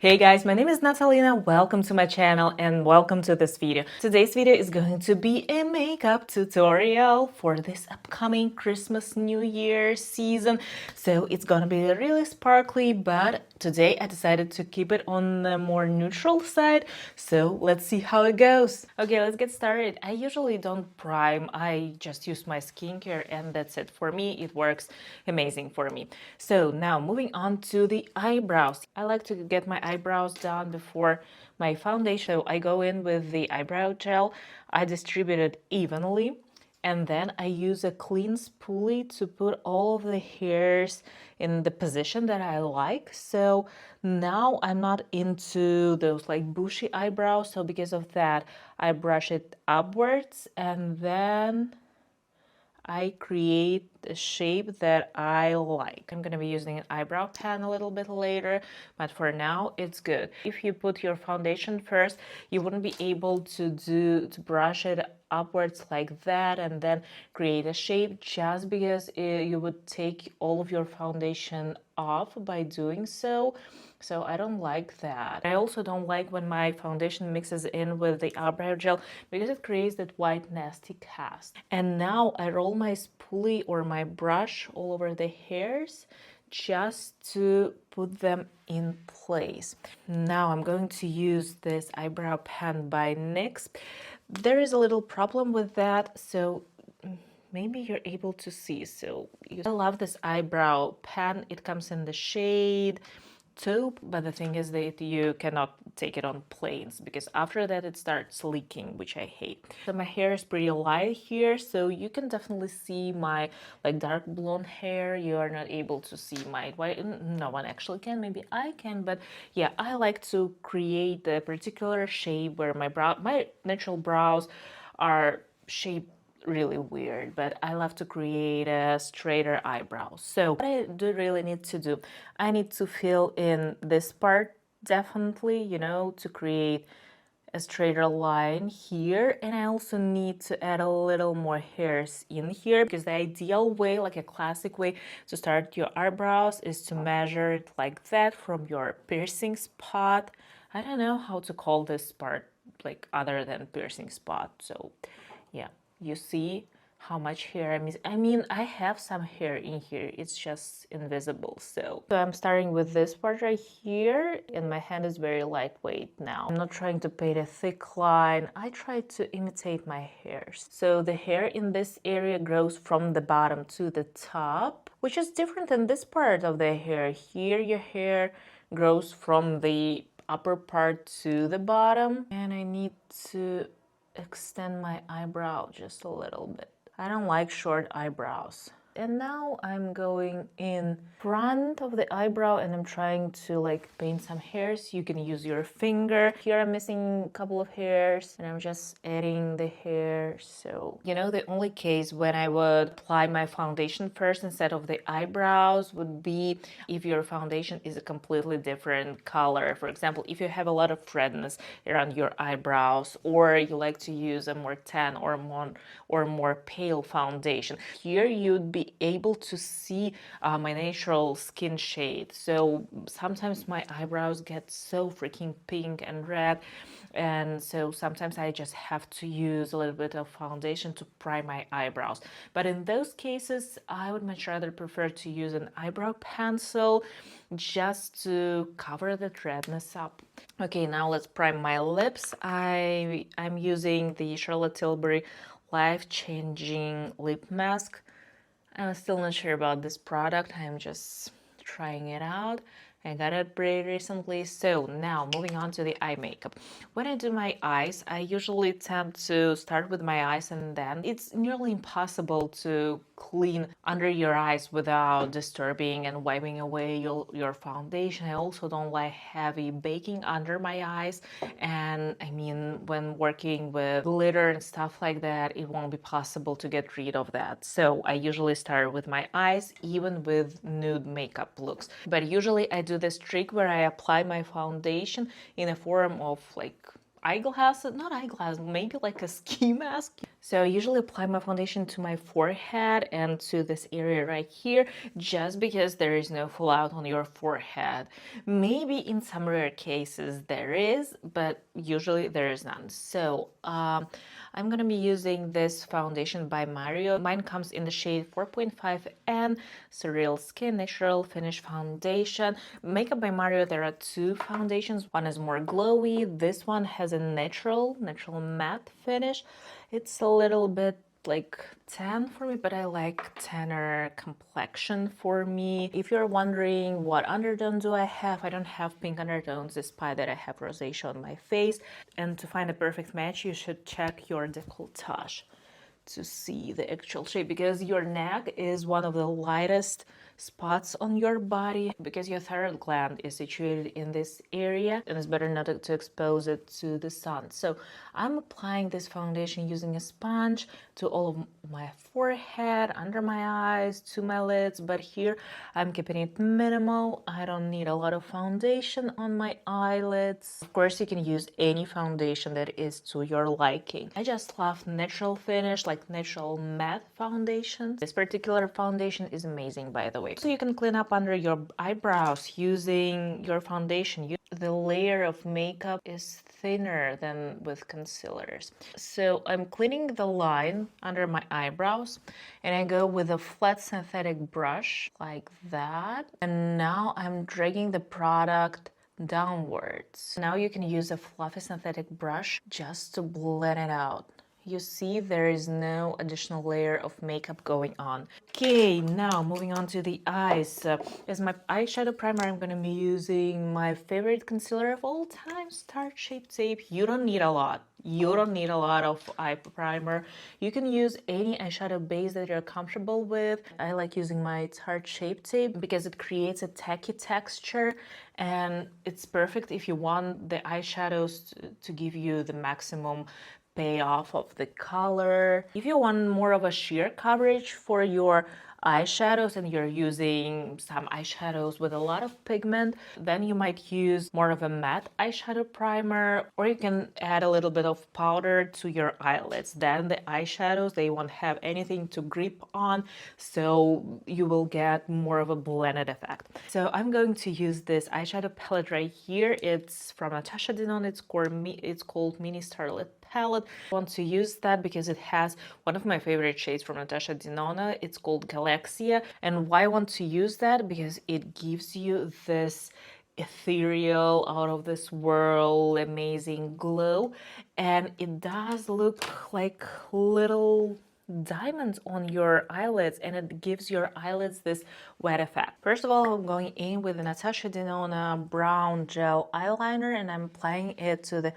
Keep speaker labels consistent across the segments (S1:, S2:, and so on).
S1: Hey guys, my name is Natalina, welcome to my channel and welcome to this video. Today's video is going to be a makeup tutorial for this upcoming Christmas New Year season. So it's gonna be really sparkly, but today I decided to keep it on the more neutral side. So let's see how it goes. Okay, let's get started. I usually don't prime, I just use my skincare and that's it. For me, it works amazing for me. So now moving on to the eyebrows. I like to get my eyebrows done before my foundation. So I go in with the eyebrow gel, I distribute it evenly, and then I use a clean spoolie to put all of the hairs in the position that I like. So now I'm not into those like bushy eyebrows, so because of that I brush it upwards and then I create a shape that I like. I'm gonna be using an eyebrow pen a little bit later, but for now it's good. If you put your foundation first, you wouldn't be able to brush it upwards like that and then create a shape, just because you would take all of your foundation off by doing so. So I don't like that. I also don't like when my foundation mixes in with the eyebrow gel because it creates that white nasty cast. And now I roll my spoolie or my brush all over the hairs just to put them in place. Now I'm going to use this eyebrow pen by NYX. There is a little problem with that, so maybe you're able to see. So I love this eyebrow pen. It comes in the shade taupe, but the thing is that you cannot take it on planes because after that it starts leaking, which I hate. So my hair is pretty light here, so you can definitely see my like dark blonde hair. You are not able to see my white. No one actually can, maybe I can, but yeah, I like to create a particular shape where my natural brows are shaped really weird, but I love to create a straighter eyebrow. So what I do really need to do, I need to fill in this part definitely, you know, to create a straighter line here, and I also need to add a little more hairs in here because the ideal way, like a classic way to start your eyebrows, is to measure it like that from your piercing spot. I don't know how to call this part like other than piercing spot. So yeah, you see how much hair I'm missing. I mean, I have some hair in here, it's just invisible. So I'm starting with this part right here, and my hand is very lightweight now. I'm not trying to paint a thick line, I try to imitate my hairs. So the hair in this area grows from the bottom to the top, which is different than this part of the hair. Here your hair grows from the upper part to the bottom, and I need to extend my eyebrow just a little bit. I don't like short eyebrows. And now I'm going in front of the eyebrow and I'm trying to like paint some hairs. You can use your finger. Here I'm missing a couple of hairs and I'm just adding the hair. So, you know, the only case when I would apply my foundation first instead of the eyebrows would be if your foundation is a completely different color. For example, if you have a lot of redness around your eyebrows, or you like to use a more tan or more pale foundation. Here you'd be able to see my natural skin shade. So sometimes my eyebrows get so freaking pink and red, and so sometimes I just have to use a little bit of foundation to prime my eyebrows. But in those cases, I would much rather prefer to use an eyebrow pencil just to cover the redness up. Okay, now let's prime my lips. I'm using the Charlotte Tilbury Life-Changing Lip Mask. I'm still not sure about this product. I'm just trying it out. I got it pretty recently. So now moving on to the eye makeup. When I do my eyes, I usually tend to start with my eyes, and then it's nearly impossible to clean under your eyes without disturbing and wiping away your foundation. I also don't like heavy baking under my eyes, and I mean, when working with glitter and stuff like that, it won't be possible to get rid of that. So I usually start with my eyes, even with nude makeup looks. But usually I do this trick where I apply my foundation in a form of like eyeglasses, not eyeglasses, maybe like a ski mask. So I usually apply my foundation to my forehead and to this area right here, just because there is no fallout on your forehead. Maybe in some rare cases there is, but usually there is none. So I'm gonna be using this foundation by Mario. Mine comes in the shade 4.5N Surreal Skin Natural Finish Foundation. Makeup by Mario, there are two foundations. One is more glowy. This one has a natural matte finish. It's a little bit like tan for me, but I like tanner complexion for me. If you're wondering what undertone do I have, I don't have pink undertones despite that I have rosacea on my face. And to find a perfect match, you should check your décolletage to see the actual shape, because your neck is one of the lightest spots on your body, because your thyroid gland is situated in this area and it's better not to expose it to the sun. So I'm applying this foundation using a sponge to all of my forehead, under my eyes, to my lids, but here I'm keeping it minimal. I don't need a lot of foundation on my eyelids. Of course, you can use any foundation that is to your liking. I just love natural finish, like natural matte foundations. This particular foundation is amazing, by the way. So you can clean up under your eyebrows using your foundation. The layer of makeup is thinner than with concealers. So I'm cleaning the line under my eyebrows and I go with a flat synthetic brush like that. And now I'm dragging the product downwards. Now you can use a fluffy synthetic brush just to blend it out. You see, there is no additional layer of makeup going on. Okay, now moving on to the eyes. As my eyeshadow primer, I'm going to be using my favorite concealer of all time, Tarte Shape tape. You don't need a lot. You don't need a lot of eye primer. You can use any eyeshadow base that you're comfortable with. I like using my Tarte Shape tape because it creates a tacky texture, and it's perfect if you want the eyeshadows to give you the maximum payoff of the color. If you want more of a sheer coverage for your eyeshadows and you're using some eyeshadows with a lot of pigment, then you might use more of a matte eyeshadow primer, or you can add a little bit of powder to your eyelids. Then the eyeshadows, they won't have anything to grip on, so you will get more of a blended effect. So I'm going to use this eyeshadow palette right here. It's from Natasha Denona. It's called Mini Starlette palette. I want to use that because it has one of my favorite shades from Natasha Denona. It's called Galaxia. And why I want to use that? Because it gives you this ethereal, out of this world, amazing glow. And it does look like little diamonds on your eyelids, and it gives your eyelids this wet effect. First of all, I'm going in with the Natasha Denona brown gel eyeliner, and I'm applying it to the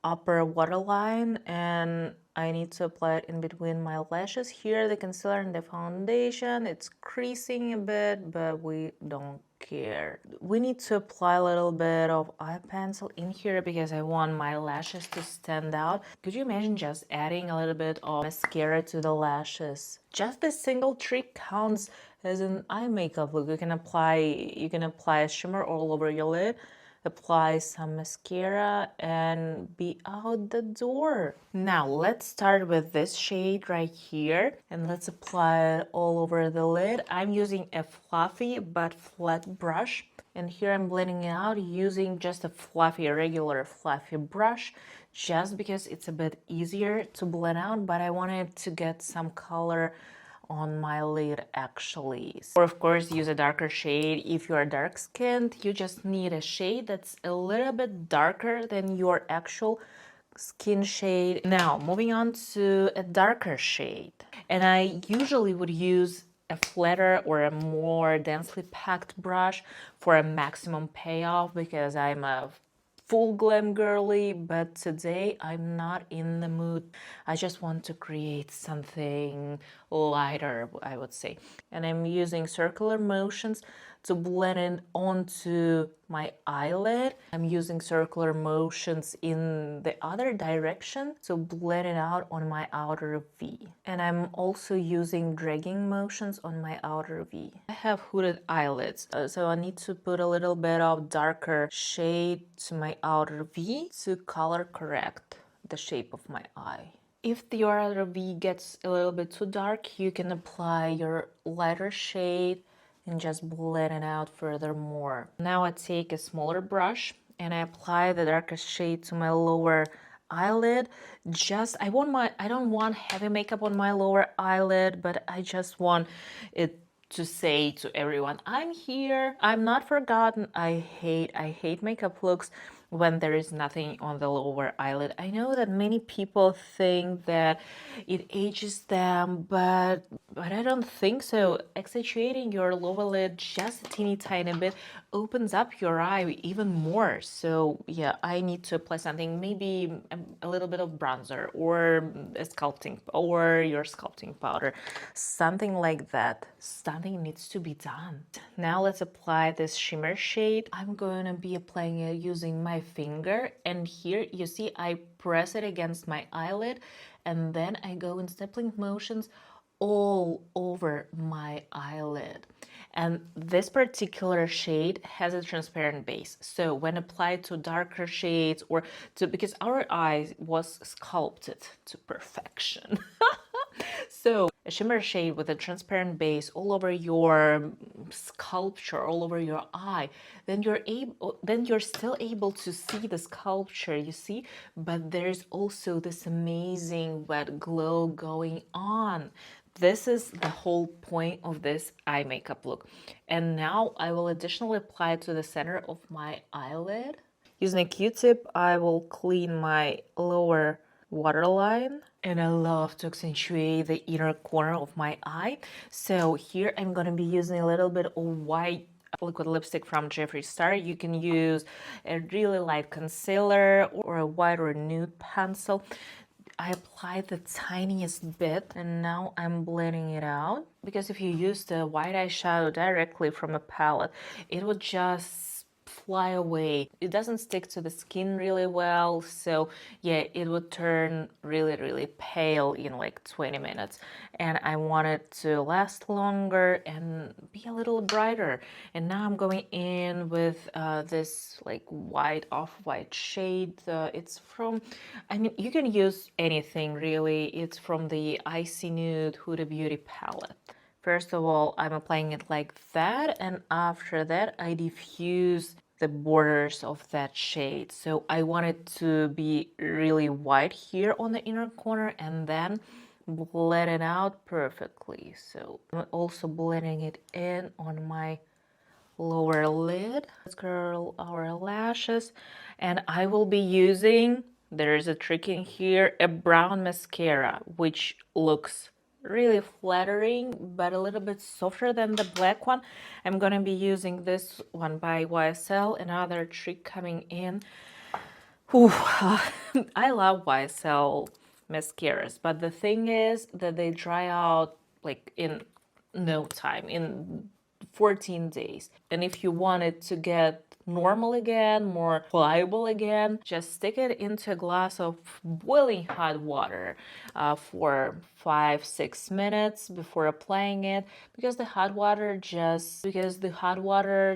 S1: upper waterline, and I need to apply it in between my lashes. Here, the concealer and the foundation, it's creasing a bit, but we don't care. We need to apply a little bit of eye pencil in here because I want my lashes to stand out. Could you imagine just adding a little bit of mascara to the lashes? Just this single trick counts as an eye makeup look. You can apply a shimmer all over your lid, apply some mascara, and be out the door. Now let's start with this shade right here, and let's apply it all over the lid. I'm using a fluffy but flat brush, and here I'm blending it out using just a regular fluffy brush, just because it's a bit easier to blend out, but I wanted to get some color on my lid actually. Or of course use a darker shade. If you are dark skinned, you just need a shade that's a little bit darker than your actual skin shade. Now moving on to a darker shade, and I usually would use a flatter or a more densely packed brush for a maximum payoff because I'm a full glam girly, but today I'm not in the mood. I just want to create something lighter, I would say. And I'm using circular motions to blend it onto my eyelid. I'm using circular motions in the other direction to blend it out on my outer V. And I'm also using dragging motions on my outer V. I have hooded eyelids, so I need to put a little bit of darker shade to my outer V to color correct the shape of my eye. If your other V gets a little bit too dark, you can apply your lighter shade and just blend it out furthermore. Now I take a smaller brush and I apply the darkest shade to my lower eyelid. I don't want heavy makeup on my lower eyelid, but I just want it to say to everyone, I'm here, I'm not forgotten. I hate makeup looks when there is nothing on the lower eyelid. I know that many people think that it ages them, but I don't think so. Accentuating your lower lid just a teeny tiny bit opens up your eye even more. So yeah, I need to apply something, maybe a little bit of bronzer or a sculpting or your sculpting powder, something like that. Something needs to be done. Now let's apply this shimmer shade. I'm going to be applying it using my finger, and here you see I press it against my eyelid and then I go in stippling motions all over my eyelid. And this particular shade has a transparent base, so when applied to darker shades or to, because our eye was sculpted to perfection. So a shimmer shade with a transparent base all over your sculpture, all over your eye, then you're still able to see the sculpture, you see, but there's also this amazing wet glow going on. This is the whole point of this eye makeup look. And now I will additionally apply it to the center of my eyelid. Using a Q-tip, I will clean my lower waterline. And I love to accentuate the inner corner of my eye. So here I'm going to be using a little bit of white liquid lipstick from Jeffree Star. You can use a really light concealer or a white or a nude pencil. I applied the tiniest bit and now I'm blending it out, because if you use the white eyeshadow directly from a palette, it would just fly away. It doesn't stick to the skin really well, so yeah, it would turn really pale in like 20 minutes, and I want it to last longer and be a little brighter. And now I'm going in with this like white off-white shade. It's from, I mean, you can use anything really. It's from the Icy Nude Huda Beauty palette. First of all, I'm applying it like that, and after that I diffuse the borders of that shade. So I want it to be really white here on the inner corner and then blend it out perfectly. So I'm also blending it in on my lower lid. Let's curl our lashes, and I will be using, there's a trick in here, a brown mascara, which looks really flattering but a little bit softer than the black one. I'm gonna be using this one by YSL. Another trick coming in. Ooh, I love YSL mascaras, but the thing is that they dry out like in no time, in 14 days. And if you want it to get normal again, more pliable again, just stick it into a glass of boiling hot water for 5-6 minutes before applying it, because the hot water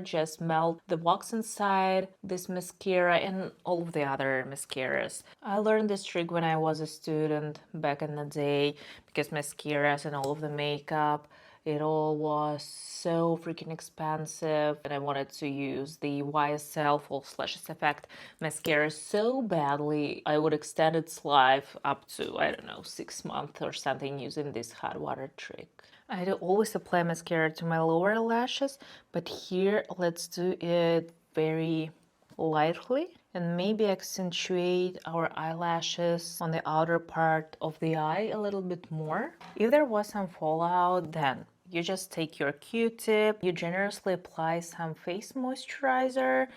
S1: just melt the wax inside this mascara and all of the other mascaras. I learned this trick when I was a student back in the day, because mascaras and all of the makeup, it all was so freaking expensive, and I wanted to use the YSL False Lashes Effect mascara so badly. I would extend its life up to, I don't know, 6 months or something using this hot water trick. I do always apply mascara to my lower lashes, but here let's do it very lightly and maybe accentuate our eyelashes on the outer part of the eye a little bit more. If there was some fallout, then you just take your Q-tip, you generously apply some face moisturizer,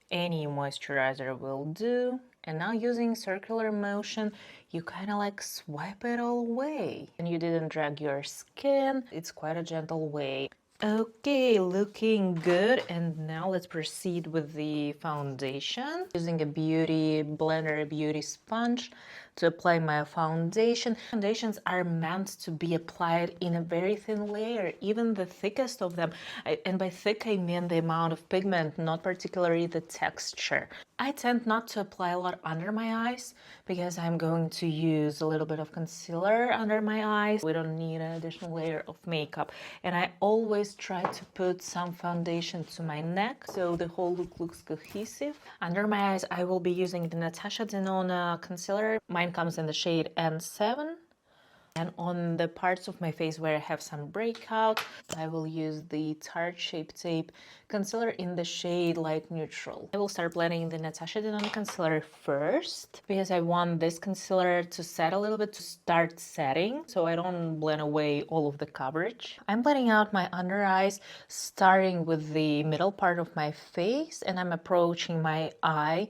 S1: any moisturizer will do, and now using circular motion, you kind of like swipe it all away. And you didn't drag your skin, it's quite a gentle way. Okay, looking good. And now let's proceed with the foundation. Using a beauty blender, beauty sponge to apply my foundation. Foundations are meant to be applied in a very thin layer, even the thickest of them. And by thick, I mean the amount of pigment, not particularly the texture. I tend not to apply a lot under my eyes because I'm going to use a little bit of concealer under my eyes. We don't need an additional layer of makeup. And I always try to put some foundation to my neck so the whole look looks cohesive. Under my eyes, I will be using the Natasha Denona concealer. Mine comes in the shade N7. And on the parts of my face where I have some breakout, I will use the Tarte Shape tape concealer in the shade Light Neutral. I will start blending the Natasha Denona concealer first because I want this concealer to set a little bit, to start setting, so I don't blend away all of the coverage. I'm blending out my under eyes, starting with the middle part of my face, and I'm approaching my eye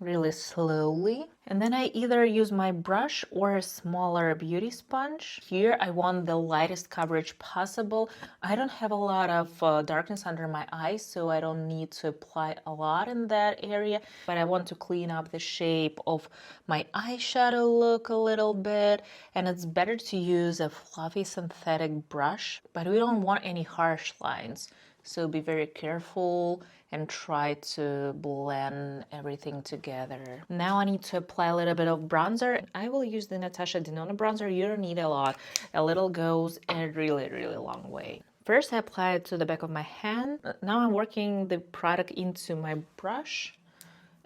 S1: really slowly. And then I either use my brush or a smaller beauty sponge. Here I want the lightest coverage possible. I don't have a lot of darkness under my eyes, so I don't need to apply a lot in that area, but I want to clean up the shape of my eyeshadow look a little bit, and it's better to use a fluffy synthetic brush, but we don't want any harsh lines. So be very careful and try to blend everything together. Now I need to apply a little bit of bronzer. I will use the Natasha Denona bronzer. You don't need a lot. A little goes a really, really long way. First I apply it to the back of my hand. Now I'm working the product into my brush.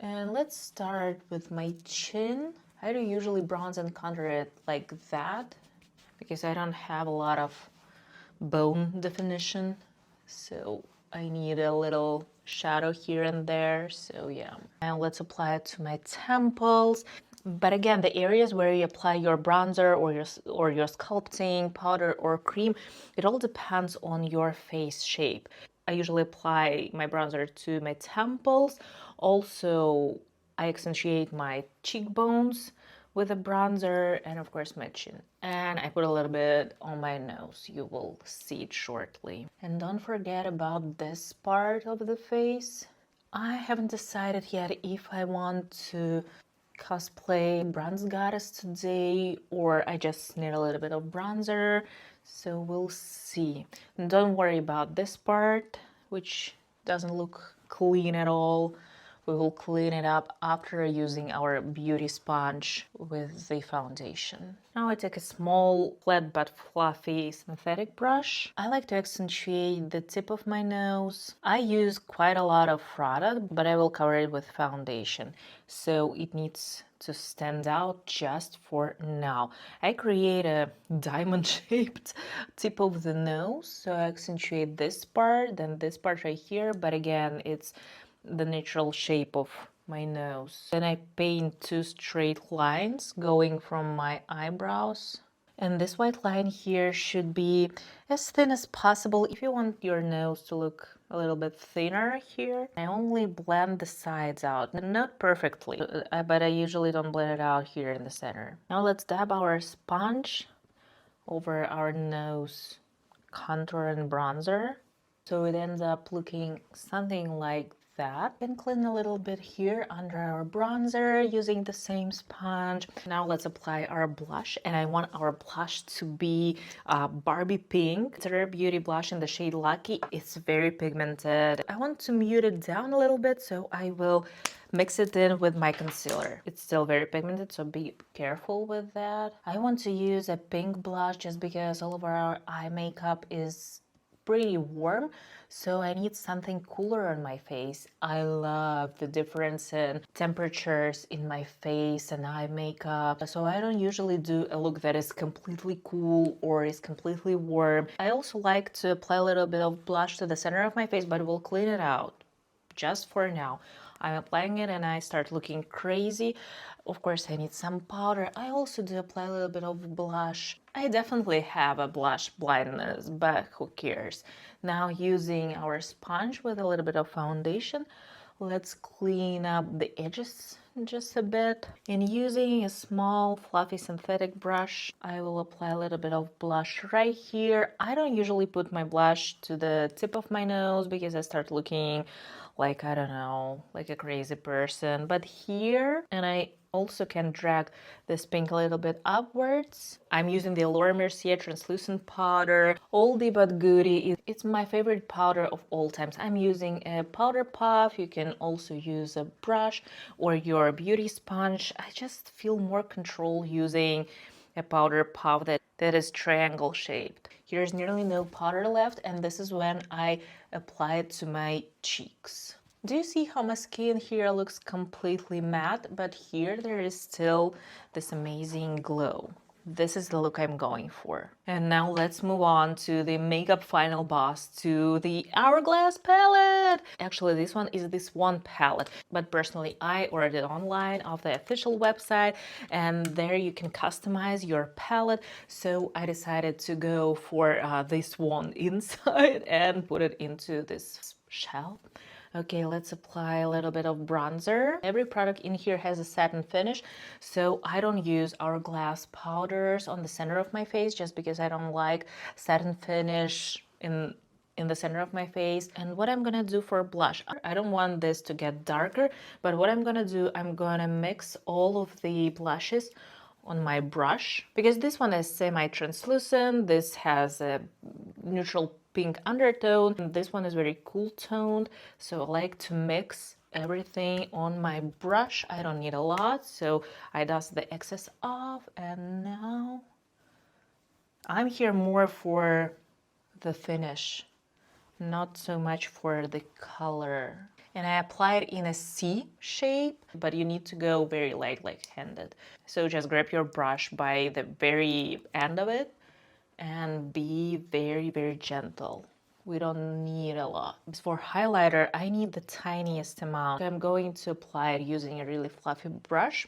S1: And let's start with my chin. I do usually bronze and contour it like that because I don't have a lot of bone definition. So I need a little shadow here and there, so yeah. And let's apply it to my temples. But again, the areas where you apply your bronzer or your sculpting powder or cream, it all depends on your face shape. I usually apply my bronzer to my temples. Also, I accentuate my cheekbones with a bronzer and of course my chin. And I put a little bit on my nose. You will see it shortly. And don't forget about this part of the face. I haven't decided yet if I want to cosplay bronze goddess today or I just need a little bit of bronzer. So we'll see. And don't worry about this part, which doesn't look clean at all. We will clean it up after using our beauty sponge with the foundation. Now I take a small, flat but fluffy synthetic brush. I like to accentuate the tip of my nose. I use quite a lot of product, but I will cover it with foundation. So it needs to stand out just for now. I create a diamond-shaped tip of the nose. So I accentuate this part, then this part right here. But again, it's the natural shape of my nose. Then I paint two straight lines going from my eyebrows. And this white line here should be as thin as possible. If you want your nose to look a little bit thinner here, I only blend the sides out. Not perfectly, but I usually don't blend it out here in the center. Now let's dab our sponge over our nose contour and bronzer. So it ends up looking something like that. And clean a little bit here under our bronzer using the same sponge. Now let's apply our blush, and I want our blush to be Barbie pink. It's a Rare Beauty blush in the shade Lucky. It's very pigmented. I want to mute it down a little bit, so I will mix it in with my concealer. It's still very pigmented, so be careful with that. I want to use a pink blush just because all of our eye makeup is pretty warm, so I need something cooler on my face. I love the difference in temperatures in my face and eye makeup, so I don't usually do a look that is completely cool or is completely warm. I also like to apply a little bit of blush to the center of my face, but we'll clean it out just for now. I'm applying it and I start looking crazy. Of course, I need some powder. I also do apply a little bit of blush. I definitely have a blush blindness, but who cares? Now using our sponge with a little bit of foundation, Let's clean up the edges just a bit. And using a small fluffy synthetic brush, I will apply a little bit of blush right here. I don't usually put my blush to the tip of my nose because I start looking like, I don't know, like a crazy person. But here, and I also can drag this pink a little bit upwards. I'm using the Mercier Translucent powder. Oldie but goodie. It's my favorite powder of all times. I'm using a powder puff. You can also use a brush or your beauty sponge. I just feel more control using a powder puff that is triangle shaped. Here's nearly no powder left, and this is when I apply it to my cheeks. Do you see how my skin here looks completely matte, but here there is still this amazing glow? This is the look I'm going for. And now let's move on to the makeup final boss, to the Hourglass palette. Actually, this one is the Swan palette, but personally I ordered it online off the official website, and there you can customize your palette. So I decided to go for the Swan inside and put it into this shell. Okay, let's apply a little bit of bronzer. Every product in here has a satin finish, so I don't use Hourglass powders on the center of my face just because I don't like satin finish in the center of my face. And what I'm gonna do for blush, I don't want this to get darker, but what I'm gonna do, I'm gonna mix all of the blushes on my brush, because this one is semi-translucent, this has a neutral pink undertone, and this one is very cool toned, so I like to mix everything on my brush. I don't need a lot, so I dust the excess off, and now I'm here more for the finish, not so much for the color. And I apply it in a C shape, but you need to go very light-handed. So just grab your brush by the very end of it and be very, very gentle. We don't need a lot. As for highlighter, I need the tiniest amount. So I'm going to apply it using a really fluffy brush,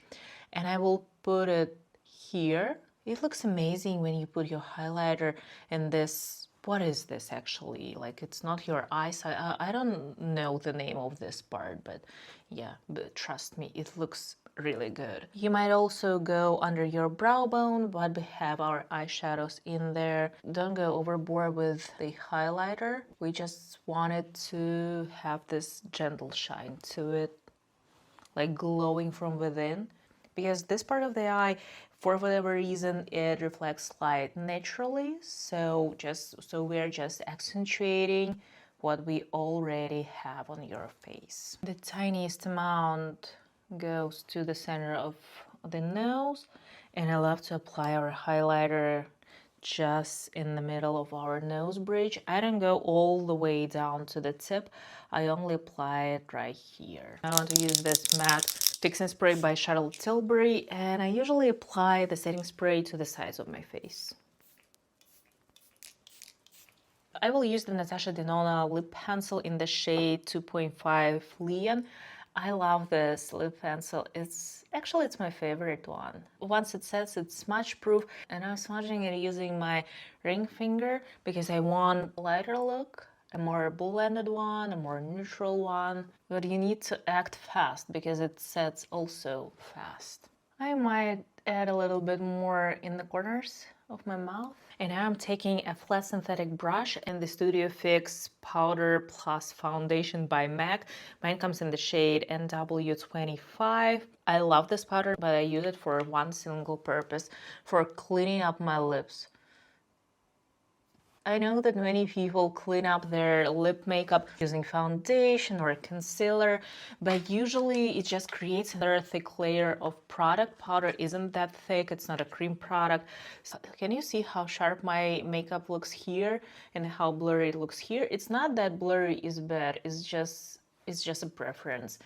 S1: and I will put it here. It looks amazing when you put your highlighter in this. What is this actually? Like, it's not your eyes. I don't know the name of this part, but yeah, but trust me, it looks really good. You might also go under your brow bone, but we have our eyeshadows in there. Don't go overboard with the highlighter. We just wanted to have this gentle shine to it, like glowing from within, because this part of the eye, for whatever reason, it reflects light naturally, so we're just accentuating what we already have on your face. The tiniest amount goes to the center of the nose, and I love to apply our highlighter just in the middle of our nose bridge. I don't go all the way down to the tip. I only apply it right here. I want to use this matte fixing spray by Charlotte Tilbury, and I usually apply the setting spray to the sides of my face. I will use the Natasha Denona lip pencil in the shade 2.5 Liyan. I love this lip pencil. It's my favorite one. Once it sets, it's smudge proof, and I'm smudging it using my ring finger because I want a lighter look, a more blended one, a more neutral one. But you need to act fast because it sets also fast. I might add a little bit more in the corners of my mouth. And now I'm taking a flat synthetic brush in the Studio Fix Powder Plus Foundation by MAC. Mine comes in the shade NW25. I love this powder, but I use it for one single purpose, for cleaning up my lips. I know that many people clean up their lip makeup using foundation or concealer, but usually it just creates another thick layer of product. Powder isn't that thick, it's not a cream product. So can you see how sharp my makeup looks here and how blurry it looks here? It's not that blurry is bad, it's just a preference.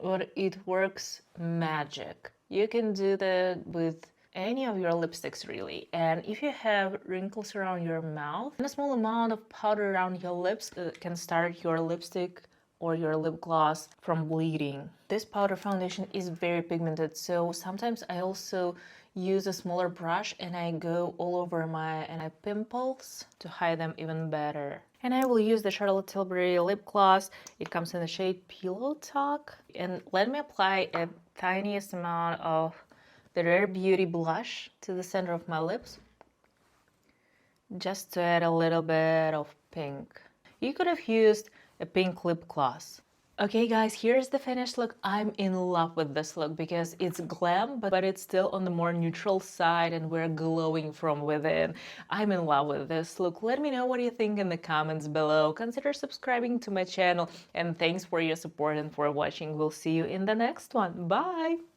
S1: But it works magic. You can do that with any of your lipsticks really, and if you have wrinkles around your mouth, a small amount of powder around your lips can start your lipstick or your lip gloss from bleeding. This powder foundation is very pigmented, so sometimes I also use a smaller brush and I go all over my pimples to hide them even better. And I will use the Charlotte Tilbury lip gloss. It comes in the shade Pillow Talk. And let me apply a tiniest amount of the Rare Beauty blush to the center of my lips, just to add a little bit of pink. You could have used a pink lip gloss. Okay guys, here's the finished look. I'm in love with this look because it's glam, but it's still on the more neutral side and we're glowing from within. I'm in love with this look. Let me know what you think in the comments below. Consider subscribing to my channel and thanks for your support and for watching. We'll see you in the next one. Bye!